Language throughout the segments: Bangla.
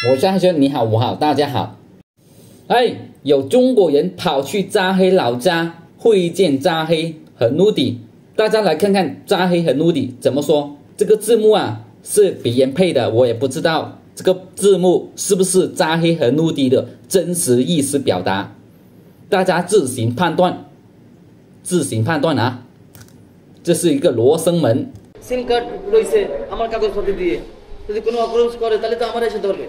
我是汉轩，你好，我好，大家好。哎，有中国人跑去扎黑老家会见扎黑和努迪，大家来看看扎黑和努迪怎么说。这个字幕啊是别人配的，我也不知道这个字幕是不是扎黑和努迪的真实意思表达，大家自行判断，自行判断啊。这是一个罗生门。সিম কার্ড রয়েছে আমার কাগজপত্র দিয়ে, যদি কোনো অপরাধ করে তাহলে তো আমার এসে ধরবে।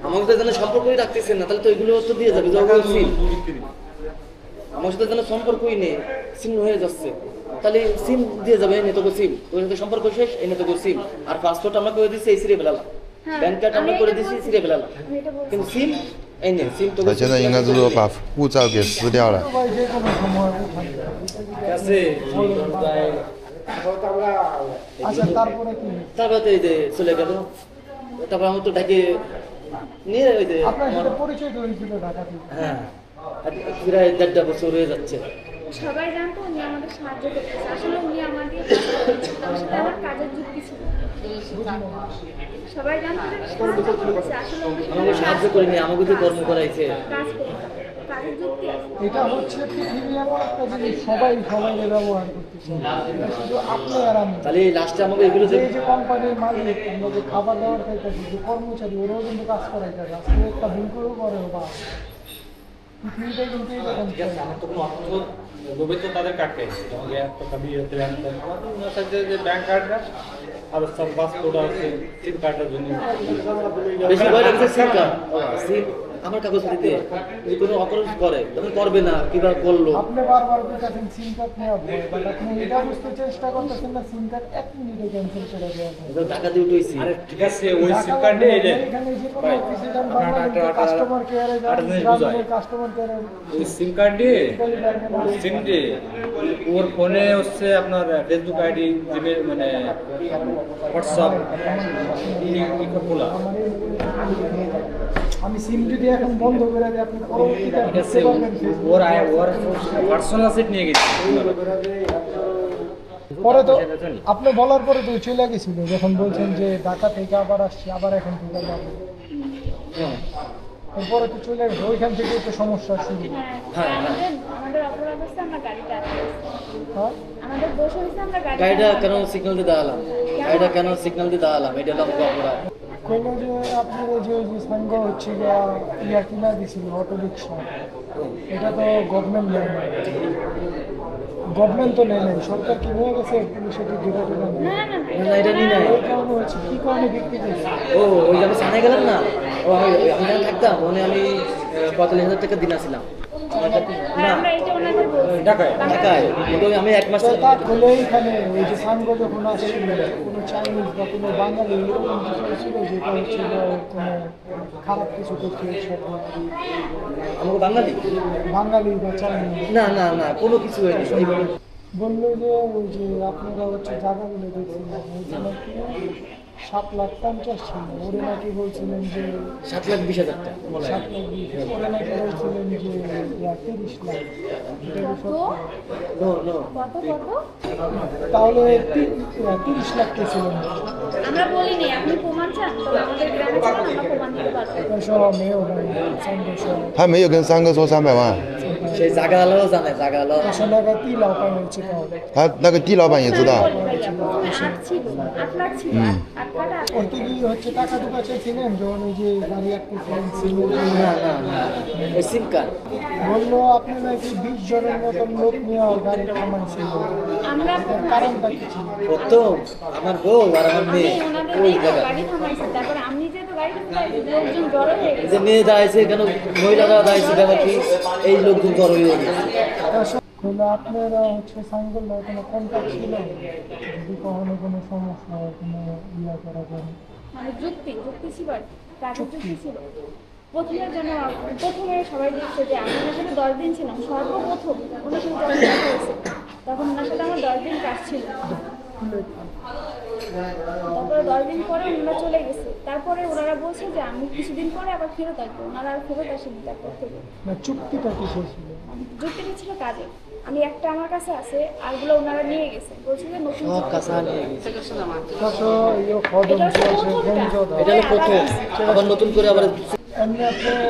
আমাকে তো যেন সম্পর্কই রাখতেছেন না, তাহলে তো এগুলো তো দিয়ে যাবে। সিম আমার সাথে যেন সম্পর্কই নেই, সিম হয়ে যাচ্ছে, তাহলে সিম দিয়ে যাবে। এনে তোকে সিম, ওর সাথে সম্পর্ক শেষ, এনে তোকে সিম। আর পাসপোর্ট আমরা করে দিচ্ছি এই সিরে বেলালাম, ব্যাংক কার্ড আমরা করে দিচ্ছি সিরে বেলালাম, কিন্তু সিম এই নেই। সিম তো现在应该是说把护照给撕掉了。তারপরে এই যে চলে গেল, তারপর আমার তো ঢাকে নিয়ে ওই যে হ্যাঁ প্রায় 1.5 বছর হয়ে যাচ্ছে। সবাই জানতো উনি আমাদের সাহায্য করতেছে, আসলে উনি আমাদের তার সাথে আমার কাজের যুক্তি ছিল। সবাই জানতো যে সাহায্য করতেছে, আসলে উনি আমাকে সাহায্য করেনি, আমাকে তো কর্ম করাইছে। কাজ করতে কাজের যুক্তি আছে। এটা হচ্ছে পৃথিবী এমন একটা জিনিস, সবাই সবাইকে ব্যবহার করতেছে, শুধু আপনি আর আমি। তাহলে লাস্টে আমাকে এগুলো এই যে কোম্পানির মালিক, আমরা যে খাবার দাবার খাইতেছি, যে কর্মচারী, ওরাও কিন্তু কাজ করাইতেছে। আজকে একটা ভুল করেও করে বা পৃথিবীটা কিন্তু এরকম। लोभी तो ताদের কাটে हो गया तो कभी होते हैं আমাদের না থাকে যে ব্যাংক কার্ডটা আর সব পাসপোর্ট আছে সিম কার্ডের জন্য বেশি ভয় লাগছে সিম কার্ড। সিম আমার কাগজ দিতে যদি কোনো অপরাধ করে তখন করবে না, কিভাবে করলো। আপনি বারবার বলতেছেন সিম কার্ড নেওয়া ভয়, বাট আপনি এটা বুঝতে চেষ্টা করতেছেন না সিম কার্ড 1 মিনিটে ক্যান্সেল করে দেওয়া যায়। এটা টাকা দিয়ে উঠাইছি। আরে ঠিক আছে ওই সিম কার্ডে এই যে এখানে যে কোনো অফিসিয়াল কাস্টমার কেয়ারে যান, কাস্টমার কেয়ারে ওই সিম কার্ড দিয়ে সিম দিয়ে ওর ফোনে হচ্ছে আপনার ফেসবুক আইডি, জিমেল মানে হোয়াটসঅ্যাপ খোলা। আমি সিম যদি এখন বন্ধ করে দিই, আপনি পরবর্তীতে ঠিক আছে ওর পার্সোনাল সেট নিয়ে গেছি। পরে তো আপনি বলার পরে তো চলে গেছিল, যখন বলছেন যে ঢাকা থেকে আবার আসছি, আবার এখন থেকে যাবো, এরপরে তো চলে গেছে, ওইখান থেকে তো সমস্যা শুরু। আমাদের অপরাধ হচ্ছে আমরা গাড়িটা হ্যাঁ, আমাদের দোষ হয়েছে আমরা গাড়িটা কেন সিগন্যাল দিয়ে দাঁড়ালাম, গাড়িটা কেন সিগন্যাল দিয়ে দাঁড়ালাম, এটা হলো আমাকে অপরাধ। কইলো যে আপনার যে সাঙ্গ হচ্ছে ইয়া কিনা দিছিল অটো রিক্সা, এটা তো গভর্নমেন্ট নেয় না, গভর্নমেন্ট তো নেয় নাই, সরকার কি নিয়ে গেছে, পুলিশে কি ধরে ধরে নেয় না, এটা নিয়ে নাই। এই কারণে হচ্ছে, কি কারণে বিক্রি করছে? ও ওই যে আমি সামনে গেলাম না, ও আমি যেখানে থাকতাম ওখানে আমি 45,000 টাকা দিন আসছিলাম না আমরা এটা ওনাদের বলছি ঢাকায়, কিন্তু আমি 1 মাস তা খুলে এইখানে ওই যে সাঙ্গ যখন আসছিল, কোনো চাইনিজ বা কোনো বাঙালি এরকম কিছু ছিল যেটা হচ্ছে যে কোনো খারাপ কিছু করছে সাথে, আমাকে বাঙালি বা চাইনিজ? না না না, কোনো কিছু হয়নি। এইভাবে বললো যে ওই যে আপনারা হচ্ছে জায়গাগুলো দেখছিলেন, ওইখানে নাকি 7,50,000 ছিল, ওরে নাকি বলছিলেন যে 7,20,000 টাকা। 7,20,000, ওরে নাকি বলছিলেন যে 30 লাখ। নো নো, কত কত তাহলে 30 লাখ কে ছিলেন? আমরা বলিনি, আপনি প্রমাণ চান তো আমাদের গ্রামে চান, আমরা প্রমাণ দিতে পারবো।说没有的，三个说他没有跟三哥说300万， সেই জায়গা আলো জানে, জায়গা আলো।他说那个地老板有知道的，他那个地老板也知道。 8 ছিল, 8 লাখ ছিল, 8 কাটা। ওর থেকে হচ্ছে টাকা টুকা চেয়েছিলেন যখন ওই যে গাড়ি আটকেছিলেন সিমের? না না না, ওই সিম কার্ড বললো আপনি নাকি 20 জনের মতন লোক নিয়ে গাড়ি থামাইছিল, আমরা কারণটা কি ছিল? প্রথম আমার বউ আর আমার মেয়ে ওনাদের ওই দিয়ে জায়গা গাড়ি থামাইছে, তারপর আমি যেহেতু গাড়িটা চালাইছি, লোকজন জড়ো হয়ে গেছে। যে মেয়ে দাঁড়াইছে কেন, মহিলারা দাঁড়াইছে কেন, কি এই লোকজন জড়ো হয়ে গেছে। বললো আপনারা হচ্ছে সাইনগুলো কোনো কন্ট্যাক্ট ছিল, যদি কখনো কোনো সমস্যা হয় কোনো ইয়া করা যায়? মানে যুক্তি ছিল, কাজের যুক্তি ছিল। প্রথমে সবাই দেখছে যে আমি ওনার সাথে 10 দিন ছিলাম, সর্বপ্রথম ওনার সাথে যখন দেখা হয়েছে তখন ওনার সাথে আমার 10 দিন কাজ ছিল। তারপরে 10 দিন পরে ওনারা চলে গেছে, তারপরে ওনারা বলছে যে আমি কিছুদিন পরে আবার ফেরত আসবো, ওনারা আর ফেরত আসেনি তারপর থেকে। না, চুক্তিটা কি ছিল? যুক্তিটা ছিল কাজে। আমি একটা আমার কাছে আছে, আরগুলো ওনারা নিয়ে গেছে, বলছে যে নতুন সব কাঁচা নিয়ে গেছে। তারপর ইয়ে খদম এটা হচ্ছে চলছে প্রথমটা। গঞ্জদা এটা হলো প্রথম, আবার নতুন করে আবার এমনি আপনার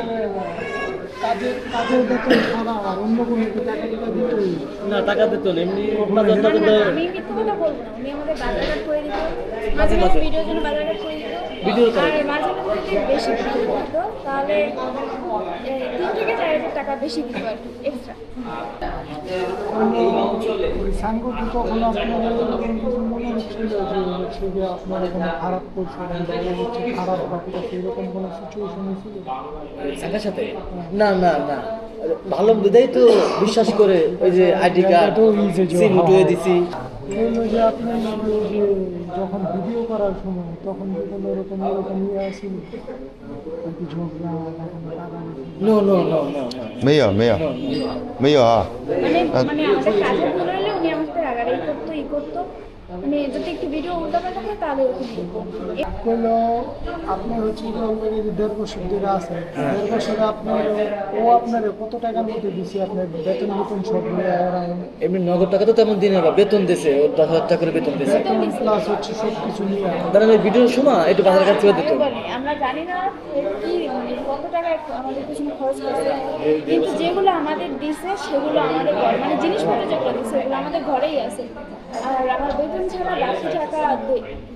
কাজের বেতন ছাড়া আর অন্য কোনো কি টাকা টাকা দিতেই না টাকা দিত না, এমনি না, না, আমি মিথ্যে কথা বলবো না, উনি আমাদের বাজারঘাট করে দিত, মাঝে মাঝে ভিডিওর জন্য বাজারঘাট করে দিত, ভিডিও করে। আর মাঝে মাঝে যদি বেশি ভিডিও করতো তাহলে 3 থেকে 4 হাজার টাকা বেশি দিত আর কি এক্সট্রা। ওই সাঙ্গ কি কখনো আপনার এরকম কিছু মনে হচ্ছিল যে হচ্ছে যে আপনারা কোনো খারাপ করছেন বা ও হচ্ছে খারাপ ভাবতেছে এরকম কোনো সিচুয়েশন ছিল? সাঙ্গার সাথে না না না, ভালো বিদায় তো বিশ্বাস করে ওই যে আইডি কার্ড সিম উঠিয়ে দিছি। হলো যে আপনি ওই যে যখন ভিডিও করার সময় তখন কি কোনো এরকম ইয়ে আসেন আর কি ঝগড়া বা কোনো টাকা no no no no no 没有没有没有啊， মানে আমাদের কাজে ভুল হলে উনি আমার সাথে রাগারাগি করতো, ই করতো, মানে যদি একটু ভিডিও উল্টাপাল্টা হয় তাহলে ওরকম করতো। হলো আপনার হচ্ছে যে অলরেডি 1.5 বছর ধরে আছে, 1.5 বছরে আপনার ও আপনার কত টাকার মধ্যে দিছে আপনার বেতন সব মিলে ওরা এমনি নগদ টাকা তো তেমন দিনে বা বেতন দিছে, ওর 10,000 টাকা করে বেতন দিছে। বেতন প্লাস হচ্ছে সব কিছু নিয়ে ধরেন ওই ভিডিওর সময় একটু বাজার কাছে দিত। আমিও বলি, আমরা জানি না কি মানে কত টাকা আমাদের পিছনে খরচ করছে, কিন্তু যেগুলো আমাদের দিছে সেগুলো আমাদের ঘরে, মানে জিনিসপত্র যেগুলো দিছে সেগুলো আমাদের ঘরেই আছে, আর আমার বেতন ছাড়া বাকি টাকা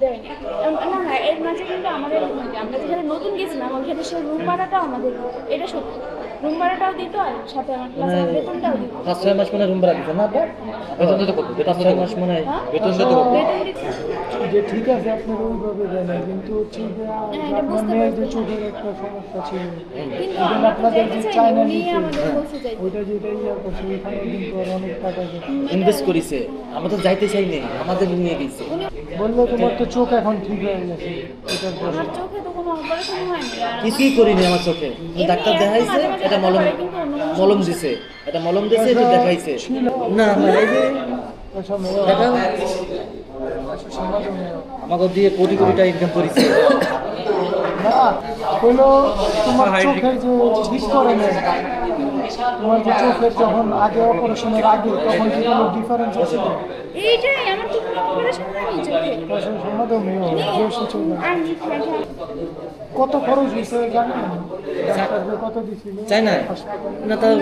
দেয়নি। না না, এর মাঝে কিন্তু আমাদের আমরা যেখানে নতুন গেছিলাম ওইখানে সে রুম ভাড়াটাও আমাদের দিত, এটা সত্যি, রুম ভাড়াটাও দিত আর সাথে আমার প্লাস আমার বেতনটাও দিত। 5-6 মাস মানে রুম ভাড়া দিত না আপনার? বেতন দিতে কত? 5-6 মাস মানে বেতন দিতে কত? বেতন দিত। যে ঠিক আছে আপনার ওইভাবে দেয় না, কিন্তু হচ্ছে যে এটা আপনার বুঝতে মেয়ের যে পারছি। চোখের একটা সমস্যা ছিল কিন্তু এবং আমরা তো আপনাদের চাইতে যে চাইনি, চায়না উনি নিতে আমাদের বলতে চাইছে। ওইটা যেটা ইয়ে করছে ওইখানে কিন্তু আর অনেক টাকা গেছে। ইনভেস্ট করিছে, আমরা তো যাইতে চাইনি, আমাদের নিয়ে গেছে। বললো তোমার তো চোখ এখন ঠিক হয়ে গেছে এটার পরে আমার চোখে তো কোনো অপারেশন হয়নি, আর কিছুই করিনি আমার চোখে। ডাক্তার দেখাইছে, এটা মলম মলম দিছে, এটা মলম দিছে, এটা দেখাইছে। না না এই যে ওইসব দেখা আমাকে দিয়ে কোটি কোটি টাকা ইনকাম করিছে। না হলো তোমার চোখের যে ঠিক করে নেয় তোমার যে চোখের যখন আগে অপারেশনের আগে তখন কি কোনো ডিফারেন্স আছে? এইটাই আমার তো কোনো অপারেশন হয়নি চোখে। সমাধান জোশে চলে আর কত খরচ হয়েছে জানেন? ডাক্তারকে কত দিছিল? চাই না না তাও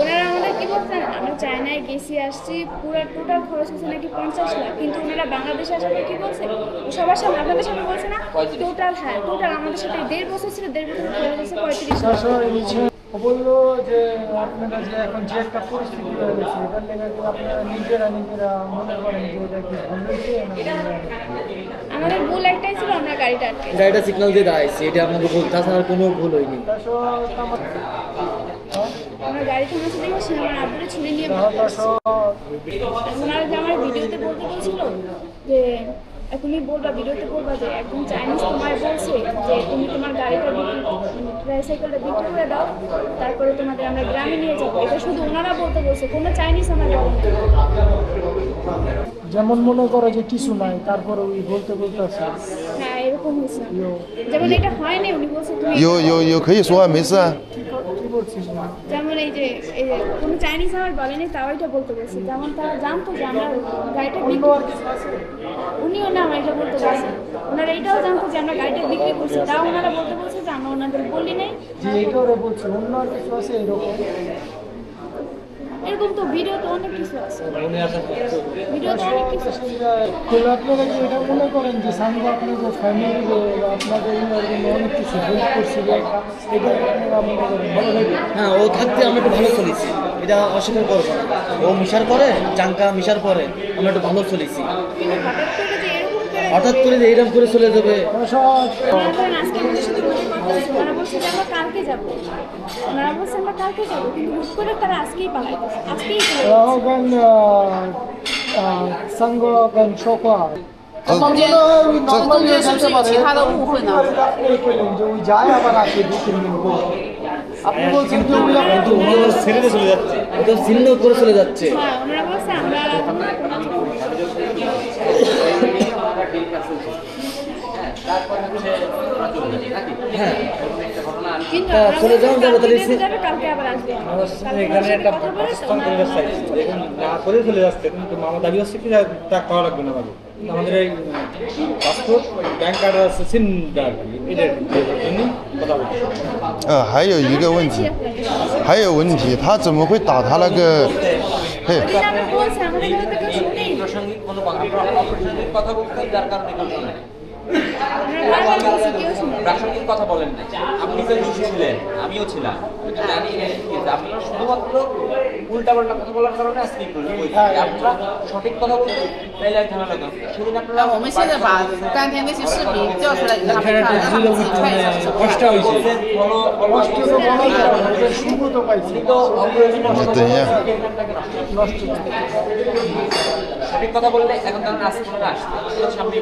ওনারা আমাদের কি বলছেন, আমরা চায়নায় গেছি আসছি, পুরো টোটাল খরচ হচ্ছে নাকি 50 লাখ, কিন্তু ওনারা বাংলাদেশে আসার পর কি বলছে, সবার সামনে আপনাদের সামনে বলছে না, টোটাল হ্যাঁ টোটাল আমাদের সাথে 1.5 বছর ছিল, 1.5 বছর খরচ হচ্ছে 35 লাখ। বললো যে আপনারা যে এখন যে একটা পরিস্থিতি হয়ে গেছে এটার লেগে কি আপনারা নিজেরা মনে করেন যে এটা কি ভুল হয়েছে না আমাদের ভুল একটাই ছিল, আমরা গাড়িটা আটকে গাড়িটা সিগন্যাল দিয়ে দাঁড়াইছে, এটা আমাদের ভুল, তাছাড়া কোনো ভুল হয়নি। আমরা গাড়ি থামাচ্ছি দেখে সে আমার আব্বুরে ছুরি নিয়ে ওনারা যে আমার ভিডিওতে বলতে বলছিল যে তুমি বলবা ভিডিওতে বলবা যে একদম চাইনিজ তোমায় বলছে যে তুমি তোমার গাড়িটা ট্রাইসাইকেলটা বিক্রি করে দাও, তারপরে তোমাদের আমরা গ্রামে নিয়ে যাবো, এটা শুধু ওনারা বলতে বলছে, কোনো চাইনিজ আমার বলে না। যেমন মনে করো যে কিছু নাই তারপরে ওই বলতে আছে হ্যাঁ এরকম হয়েছে, যেমন এটা হয়নি, উনি বলছে তুমি有可以说啊，没事啊。 কি বলছিস না যেমন এই যে কোনো চাইনিজ আমার বলেনি, তাও এটা বলতে বলছে, যেমন তারা জানতো যে আমরা গাড়িটা বিক্রি করছি, উনিও না আমার এটা বলতে বলছে, ওনারা এটাও জানতো যে আমরা গাড়িটা বিক্রি করছি, তাও ওনারা বলতে বলছে যে আমরা ওনাদের বলি নাই। যে এটা ওরা বলছে অন্য আর কিছু আছে এরকম এরকম তো ভিডিওতে অনেক কিছু আছে, ভিডিওতে অনেক কিছু আছে। তাহলে আপনারা কি এটা মনে করেন যে সাঙ্গ আপনাদের ফ্যামিলি আপনাদের জন্য অনেক কিছু হেল্প করছিল এটা আপনারা মনে করেন ভালো লাগে? হ্যাঁ ও থাকতে আমরা একটু ভালো চলেছি, এটা অস্বীকার করবো না। ও মিশার পরে চাঙ্কা মিশার পরে আমরা একটু ভালো চলেছি, কিন্তু হঠাৎ করে যে এইরকম করে চলে যাবে। ওনারা ধরেন আজকে আমাদের সাথে মজা করতেছে, ওনারা বলছে যে আমরা কালকে যাবো, ওনারা বলছে আমরা কালকে যাবো, কিন্তু হুট করে তারা আজকেই পালাইতেছে, আজকেই চলে যাচ্ছে। 然后跟三个跟说话。আমার মনে হয় ওই normal যে থাকতে পারে, যে ওই যায় আবার আসে 2-3 দিন পর। আপনি বলছেন যে ওগুলা ছেড়ে চলে যাচ্ছে, একদম ছিন্ন করে চলে যাচ্ছে। হ্যাঁ ওনারা বলছে আমরা হ্যাঁ কিন্তু তা আমরা চলে যাও, যাবো তাহলে কালকে যাবে, কালকে আবার আসবে। কালকে এখানে আমার সাথে একটা কথা বলে পাকিস্তান তখন কংগ্রেস আমরা চাইছে এখন না করে চলে যাচ্ছে, কিন্তু আমার দাবি হচ্ছে কি তা খাওয়া লাগবে না আমাদের। আমাদের এই পাসপোর্ট ব্যাংক কার্ড আছে সিমটা আর কি, এটার জন্য কথা বলছি।还有一个问题，还有问题，他怎么会打他那个？嘿， ওদিন আমি বলছি আমাদের কথা তো কেউ শুনেই না। প্রাসঙ্গিক কোনো কথা অপ্রাসঙ্গিক কথা বলতে যার কারণে কেউ শোনে না। আমরা বারবার বলছি কেউ শুনে না। প্রাসঙ্গিক কথা বলেন না। আপনি তো দোষী ছিলেন, আমিও ছিলাম, জানি না ঠিক আছে। আপনারা শুধুমাত্র উল্টাপাল্টা কথা বলার কারণে আজকে এই প্রশ্ন হয়েছে। আপনারা সঠিক কথা বলতে তাইলে আর ঝামেলা করতেন। সেদিন আপনারা 我们现在把当天那些视频调出来给他们看，让他们自己看一下是什么。 কষ্ট হয়েছে। কষ্ট তো বলা যায় না, ওদের সুখ তো পাইছি।等一下， সঠিক কথা বললে এখন তো আমরা আজকে আমরা আসছি, সামনে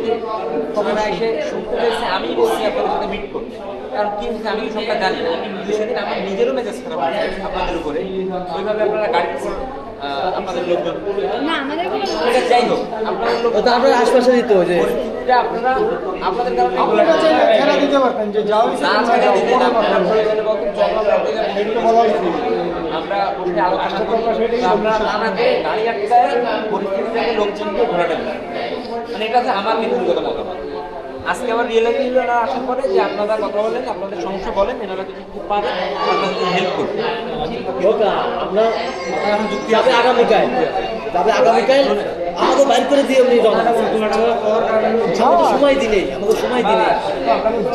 আপনারা এসে শুনতে পেয়েছে আমি বলছি আপনাদের সাথে মিট করতে। কারণ কি হচ্ছে আমি সবটা জানি না, কিন্তু সেদিন আমার নিজেরও মেজাজ খারাপ হয়েছে আপনাদের উপরে। ওইভাবে আপনারা গাড়ির উপর আপনাদের লোকজন না আমাদের কোনো এটা যাই হোক, আপনাদের লোক ওটা আপনার আশপাশে দিত যে পরিস্থিতিটা আপনারা আপনাদের কারণে আপনারা চাইলে খেলা দিতে পারতেন যে যাও না ছাড়া দিতে না, আপনারা প্রয়োজনে বলতেন চল আমরা বসে আলোচনা করি। আমরা না করে গাড়ি আটকায় পরিস্থিতিটাকে লোকজনকে ঘোরাতে দেন, মানে এটা হচ্ছে আমার ব্যক্তিগত মতামত। আজকে আবার রিয়েলাইজ হলো না আসার পরে যে আপনারা কথা বলেন, আপনাদের সমস্যা বলেন, এনারা কিছু পারেন আপনাদের হেল্প করবে। আমরা যাবে আগামীকাল, আমাকে বাইর করে দিয়ে উনি রওনা দিচ্ছেন। আমাকে সময় দিলে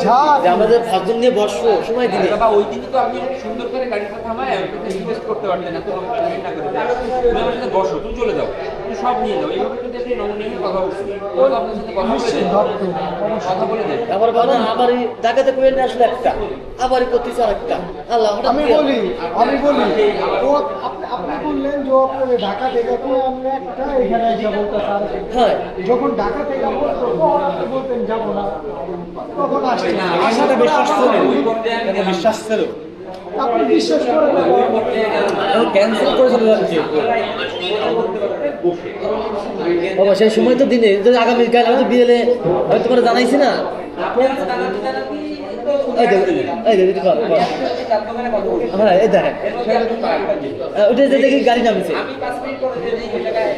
যা হ্যাঁ। যে আমাদের 5 জন নিয়ে বসবো, সময় দিলে বাবা ওই দিনই তো আপনি সুন্দর করে গাড়িটা থামায় রিকোয়েস্ট করতে পারতেন, এত কমেন্ট না করে তুমি আমার সাথে বসো, তুমি চলে যাও, তুমি সব নিয়ে যাও। এইভাবে যদি আপনি নমনীয় কথা বলছেন, ও তো আপনার সাথে কথা বলে দেয়। আবার বলো আবার ঢাকাতে করে নিয়ে আসলে একটা, আবার করতেছে আর একটা। আল্লাহ হঠাৎ আমি করে- বলি ও আপনি বললেন যে আপনি ঢাকা থেকে করে আমরা একটা এখানে এসে বলতে পারি। হ্যাঁ যখন ঢাকা থেকে বলতো তখন আপনি বলতেন যাবো না, তখন আসছেন। আশাটা বিশ্বাস ছিল, বিশ্বাস ছিল। আপনি বিশ্বাস করেন না, ক্যান্সেল করে চলে যাচ্ছে। বাবা সেই সময় তো দিনে যদি আগামীকাল আমি তো বিয়েলে আমি তোমার জানাইছি না। এই দেখো, একটু কর, কর। হ্যাঁ এই দেখেন ওটা যে দেখি গাড়ি নামছে। আমি 5 মিনিট পরে যে এই জায়গায়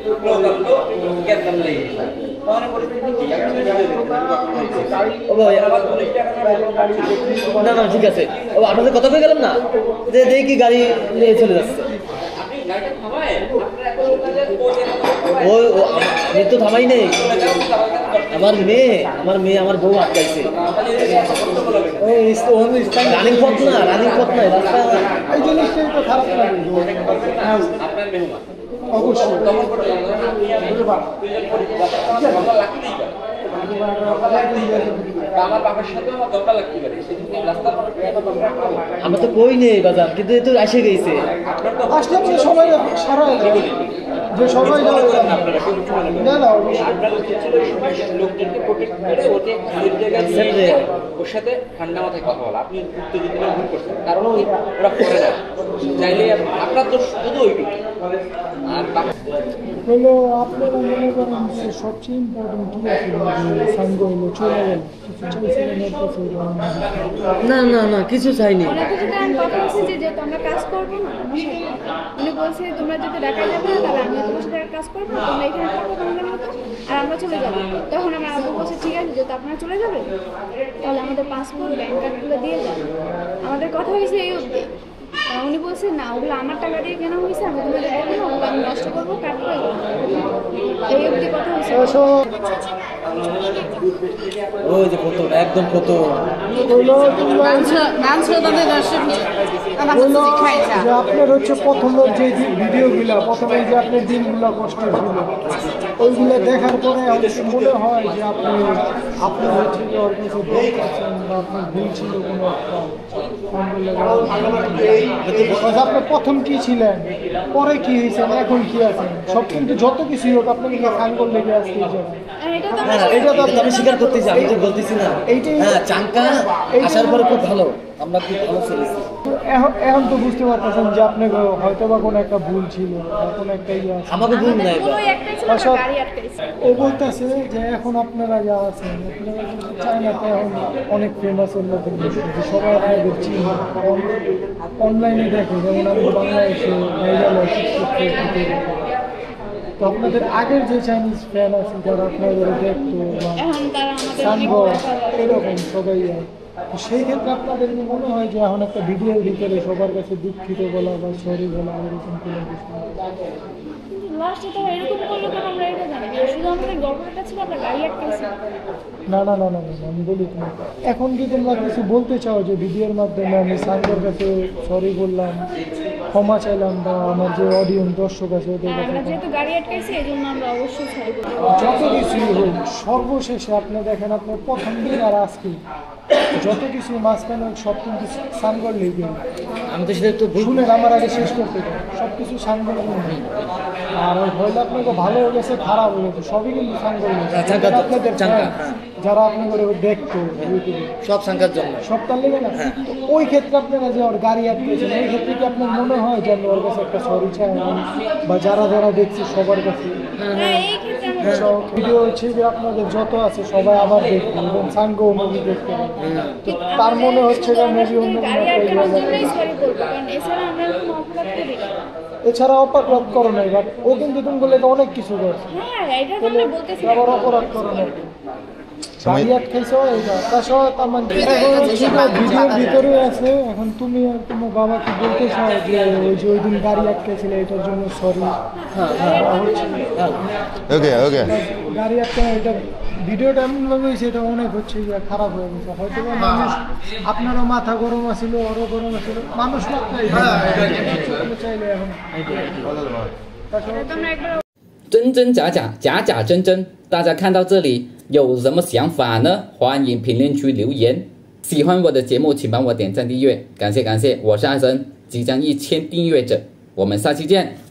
লোক আসলো, গ্যাস দাম লেগে গেছে। তখন পরিস্থিতি কি? ও বাবা, আবার 40 টাকা না না ঠিক আছে, ও আপনাদের কথা কয়ে গেলাম না যে দেখি গাড়ি নিয়ে চলে যাচ্ছে। আপনি গাড়িটা থামায়, আপনারা এখন বলতে ও ও, আমি তো থামাই নেই, আমার মেয়ে আমার বউ আটকাইছে। রানিং পথ না রাস্তা। এই জিনিসটাই তো খারাপ লাগে। আপনার মেহমান অবশ্যই তখন লাগতেই পারে, আমার বাবার সাথে আমার দরকার লাগতে পারে, সেদিন রাস্তার আমরা তো কই নেই বাজার, কিন্তু এই তো এসে গেছে। আপনার তো আসলে যে সবাই সারা যে সবাই যাবে না না আপনার উচিত ছিল ওই সময় লোকজনকে প্রোটেক্ট করে ওকে সেফ জায়গায় নিয়ে এসে ওর সাথে ঠান্ডা মাথায় কথা বলা। আপনি উত্তেজিত হয়ে ভুল করছেন, কারণ ওরা করে না, চাইলে আপনার তো শুধু ওইটুকু। আর হলো আপনারা মনে করেন যে সবচেয়ে ইম্পর্টেন্ট কি আছে সাঙ্গ হলো চলে গেল কিছু চাইছিলেন এর কাছে না না না কিছু চাইনি। ওনাকে যদি আমি কথা বলছি যে যেহেতু আমরা কাজ করবো না আমার সাথে, উনি বলছে তোমরা যদি ঢাকায় যাবে না তাহলে আমি তোমার সাথে আর কাজ করবো না, তোমরা এখানে থাকো তোমাদের মতো আর আমরা চলে যাবো। তখন আমার আব্বু বলছে ঠিক আছে যেহেতু আপনারা চলে যাবে তাহলে আমাদের পাসপোর্ট ব্যাংক কার্ডগুলো দিয়ে যান। আমাদের কথা হয়েছে এই অবধি। উনি বলছে না ওগুলো আমার টাকা দিয়ে কেনা হয়েছে, আমি তোমাদের দেবো না, ওগুলো আমি নষ্ট করবো, কাটবো, এই অবধি কথা হয়েছে। ওই যে কত একদম কত男车的那个视频，让他们自己看一下。 যে আপনার হচ্ছে প্রথমের যে ভিডিওগুলো প্রথমে যে আপনার দিনগুলো কষ্ট ছিল ওইগুলো দেখার পরে আমাদের মনে হয় যে আপনি হচ্ছে যে ওর কাছে ভুল করছেন বা আপনার ভুল ছিল কোনো একটা। আপনি প্রথম কি ছিলেন, পরে কি হয়েছেন, এখন কি আছেন, সব কিন্তু যত কিছুই হোক আপনাকে সাইন করলে কি আসতে আর এটা তো আমরা এটা তো আমি স্বীকার করতেছি, আমি তো বলতেছি না। এইটাই- হ্যাঁ, চাঙ্কা আসার পরে খুব ভালো, আমরা খুব ভালো চলেছি। এখন তো বুঝতে পারতেছেন যে আপনার হয়তো বা কোনো একটা ভুল ছিল বা কোনো একটা ইয়ে আছে। আমাকে ভুল নাই আমাদের এবার। পুরোই একটাই ছিল, আমরা অসৎ- গাড়ি আটকাইছি। ও বলতেছে যে এখন আপনারা যা আছেন আপনারা কিন্তু চায়নাতে এখন অনেক ফেমাস উন্নতি যে সবাই আপনাদের চিনি অনলাইনে দেখে, যেমন আমি বাংলাদেশে ভাইরাল হয় তো আপনাদের আগের যে চাইনিজ ফ্যান আছে যারা আপনাদের দেখতো বা এখন তারা আমাদের অনেক সানগ কথা বলে। এরকম সবাই আর তো সেই ক্ষেত্রে আপনাদের কি মনে হয় যে এখন একটা ভিডিওর ভিতরে সবার কাছে দুঃখিত বলা বা সরি বলা এরকম কোনো বিষয়? কিন্তু লাস্টে তারা এরকম করলো কেন আমরা এটা জানি না। শুধু আমাদের গভর্নমেন্টটা ছিল, আমরা গাড়ি আটকাইছি। না না না না না, আমি বলি তোমার এখন কি তোমরা কিছু বলতে চাও যে ভিডিওর মাধ্যমে আমি সানগের কাছে সরি বললাম, ক্ষমা চাইলাম বা আমার যে অডিয়েন্স দর্শক আছে ওদের আর কাছে আমরা যেহেতু গাড়ি আটকাইছি, এই জন্য আমরা অবশ্যই সরি বলবো। যত কিছুই হোক সর্বশেষে আপনি দেখেন আপনার প্রথম দিন আর আজকে যত কিছু মাঝখানে হোক সব কিন্তু সানগর লেগে আমি তো সেটা তো ভুল। শুনেন আমার আগে শেষ করতে চাই সব কিছু সানগর আর ওই হয়তো আপনাকে ভালো হয়ে গেছে খারাপ হয়ে গেছে সবই কিন্তু সানগর চাঙ্গা তো, আপনাদের চাঙ্গা, fans, যারা আপনাদের দেখতো ইউটিউবে সব চাঙ্কার জন্য। সব তার লেগে না তো ওই ক্ষেত্রে আপনারা যে ওর গাড়ি আটকেছেন ওই ক্ষেত্রে কি আপনার মনে হয় যে আমি ওর কাছে একটা সরি চাই বা যারা যারা দেখছি সবার কাছে হ্যাঁ, এই ক্ষেত্রে আমরা ভিডিও হচ্ছে যে আপনাদের যত আছে সবাই আবার দেখবে এবং সাঙ্গ মুভি দেখতে পাবে তো তার মনে হচ্ছে যে মেবি অন্য কোনো গাড়ি একটা আটকানোর ইয়ে জন্যই আছে। সরি বলবো, কারণ এছাড়া আমরা কোনো অপরাধ করি না। এছাড়া অপরাধ করো নাই বাট ও কিন্তু তুমি বলে অনেক কিছু করছে হ্যাঁ, এটা তো আমরা বলতেছি না। আবার অপরাধ করো নাই গাড়ি আটকাইছো এইটা তাছাড়া তার মানে এখন সেটা ভিডিওর ভিতরে আছে এখন তুমি আর তোমার বাবা কি বলতে চাও যে ওই যে ওই দিন গাড়ি আটকাইছিলে এটার জন্য সরি ওকে ওকে গাড়ি একটা এটা ভিডিওটা এমনভাবে হয়েছে এটা অনেক হচ্ছে যে খারাপ হয়ে গেছে হয়তো বা মানুষ আপনারও মাথা গরম আছিল ওরও গরম আছিল মানুষ মাত্রাই চাইলে এখন তাছাড়া তো আমরা একবার真真假假，假假真真。大家看到这里有什么想法呢？欢迎评论区留言。喜欢我的节目，请帮我点赞订阅，感谢感谢。我是阿神，即将1000订阅者，我们下期见。